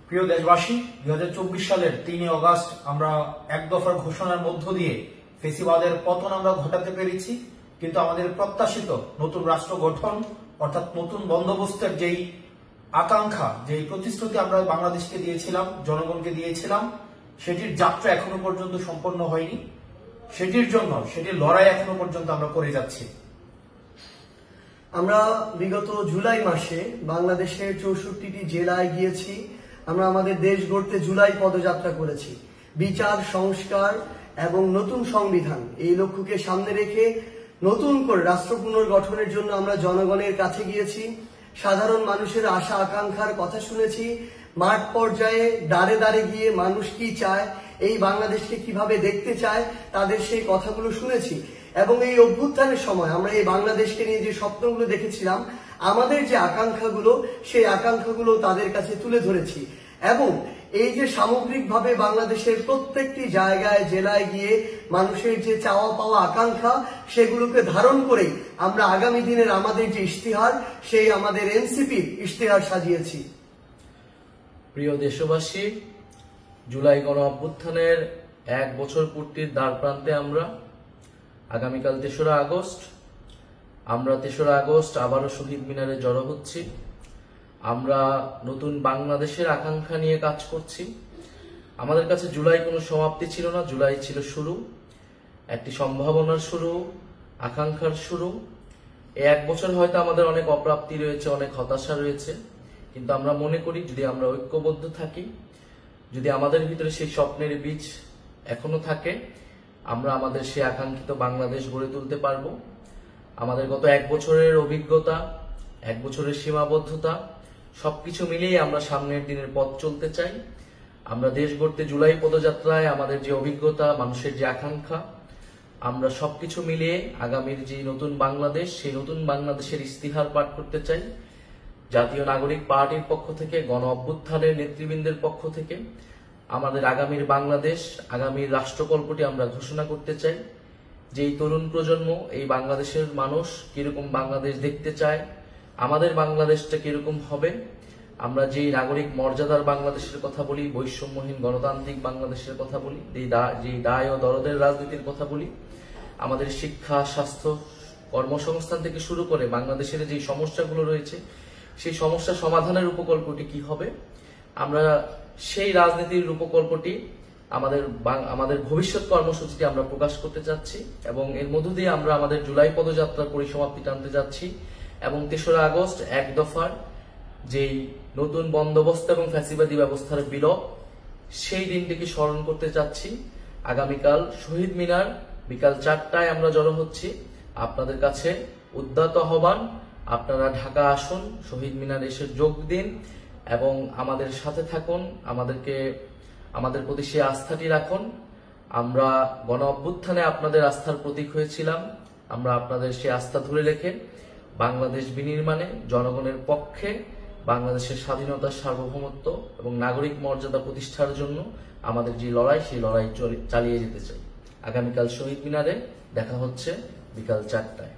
প্রিয় দেশবাসী, 2024 সালের 3 অগাস্ট আমরা এক দফার ঘোষণার মধ্য দিয়ে ফেসিবাদের পতন আমরা ঘটাতে পেরেছি। কিন্তু আমাদের প্রত্যাশিত নতুন রাষ্ট্র গঠন অর্থাৎ নতুন বন্দোবস্তের যেই আকাঙ্ক্ষা, যেই প্রতিশ্রুতি আমরা বাংলাদেশকে দিয়েছিলাম, জনগণকে দিয়েছিলাম, সেটির যাত্রা এখনো পর্যন্ত সম্পন্ন হয়নি। সেটির লড়াই এখনো পর্যন্ত আমরা করে যাচ্ছি। আমরা বিগত জুলাই মাসে বাংলাদেশের 64টি জেলায় গিয়েছি। আমরা আমাদের দেশ গড়তে জুলাই পদযাত্রা করেছি। বিচার, সংস্কার এবং নতুন সংবিধান এই লক্ষ্যকে সামনে রেখে নতুন করে রাষ্ট্র পুনর্গঠনের জন্য আমরা জনগণের কাছে গিয়েছি। সাধারণ মানুষের আশা আকাঙ্ক্ষার কথা শুনেছি। মাঠ পর্যায়ে দাঁড়ে দাঁড়ে গিয়ে মানুষ কি চায়, এই বাংলাদেশকে কিভাবে দেখতে চায়, তাদের সেই কথাগুলো শুনেছি। এবং এই অভ্যুত্থানের সময় আমরা এই বাংলাদেশকে নিয়ে যে স্বপ্নগুলো দেখেছিলাম, আমাদের যে আকাঙ্ক্ষাগুলো, সেই আকাঙ্ক্ষাগুলো তাদের কাছে তুলে ধরেছি। এবং এই যে সামগ্রিকভাবে বাংলাদেশের প্রত্যেকটি জায়গায়, জেলায় গিয়ে মানুষের যে চাওয়া পাওয়া আকাঙ্ক্ষা, সেগুলোকে ধারণ করেই আমরা আগামী দিনের আমাদের যে ইশতেহার, সেই আমাদের এনসিপির ইশতেহার সাজিয়েছি। প্রিয় দেশবাসী, জুলাই গণ অভ্যুত্থানের 1 বছর পূর্তির দ্বার প্রান্তে আমরা। আগামীকাল 3রা আগস্ট। আমরা 3রা আগস্ট আবারও শহীদ মিনারে জড়ো হচ্ছি। আমরা নতুন বাংলাদেশের আকাঙ্ক্ষা নিয়ে কাজ করছি। আমাদের কাছে জুলাই কোনো সমাপ্তি ছিল না, জুলাই ছিল শুরু, একটি সম্ভাবনার শুরু, আকাঙ্ক্ষার শুরু। এই 1 বছর হয়তো আমাদের অনেক অপ্রাপ্তি রয়েছে, অনেক হতাশা রয়েছে, কিন্তু আমরা মনে করি যদি আমরা ঐক্যবদ্ধ থাকি, যদি আমাদের ভিতরে সেই স্বপ্নের বীজ এখনো থাকে, আমরা আমাদের সেই আকাঙ্ক্ষিত বাংলাদেশ গড়ে তুলতে পারবো। আমাদের গত 1 বছরের অভিজ্ঞতা, 1 বছরের সীমাবদ্ধতা সবকিছু মিলিয়ে আমরা সামনের দিনের পথ চলতে চাই। আমরা দেশ গড়তে জুলাই পদযাত্রায় আমাদের যে অভিজ্ঞতা, মানুষের যে আকাঙ্ক্ষা, আমরা সবকিছু মিলিয়ে আগামীর যে নতুন বাংলাদেশ, সেই নতুন বাংলাদেশের ইস্তিহার পাঠ করতে চাই। জাতীয় নাগরিক পার্টির পক্ষ থেকে, গণ অভ্যুত্থানের নেতৃবৃন্দের পক্ষ থেকে আমাদের আগামীর বাংলাদেশ, আগামীর রাষ্ট্রকল্পটি আমরা ঘোষণা করতে চাই। যেই তরুণ প্রজন্ম, এই বাংলাদেশের মানুষ কিরকম বাংলাদেশ দেখতে চায়, আমাদের বাংলাদেশটা কিরকম হবে, আমরা যেই নাগরিক মর্যাদার বাংলাদেশের কথা বলি, বৈষম্যহীন গণতান্ত্রিক বাংলাদেশের কথা বলি, যেই দায় ও দরদের রাজনীতির কথা বলি, আমাদের শিক্ষা, স্বাস্থ্য, কর্মসংস্থান থেকে শুরু করে বাংলাদেশের যে সমস্যাগুলো রয়েছে, সেই সমস্যা সমাধানের উপকল্পটি কি হবে, আমরা সেই রাজনীতির রূপকল্পটি আমাদের ভবিষ্যৎ কর্মসূচিটি আমরা প্রকাশ করতে যাচ্ছি। এবং এর মধ্য দিয়ে আমরা আমাদের জুলাই পদযাত্রার পরিসমাপ্তি টানতে যাচ্ছি এবং 3রা আগস্ট 1 দফার যেই নতুন বন্দোবস্ত এবং ফ্যাসিবাদী ব্যবস্থার বিলোপ, সেই দিনটিকে স্মরণ করতে যাচ্ছি। আগামীকাল শহীদ মিনার বিকাল 4টায় আমরা জড়ো হচ্ছি। আপনাদের কাছে উদ্যত আহ্বান, আপনারা ঢাকা আসুন, শহীদ মিনার এসে যোগ দিন এবং আমাদের সাথে থাকুন, আমাদের প্রতি সেই আস্থাটি রাখুন। আমরা গণ অভ্যুত্থানে আপনাদের আস্থার প্রতীক হয়েছিলাম। আমরা আপনাদের সেই আস্থা ধরে রেখে বাংলাদেশ বিনির্মাণে জনগণের পক্ষে, বাংলাদেশের স্বাধীনতা, সার্বভৌমত্ব এবং নাগরিক মর্যাদা প্রতিষ্ঠার জন্য আমাদের যে লড়াই, সেই লড়াই চালিয়ে যেতে চাই। আগামীকাল শহীদ মিনারে দেখা হচ্ছে বিকাল 4টায়।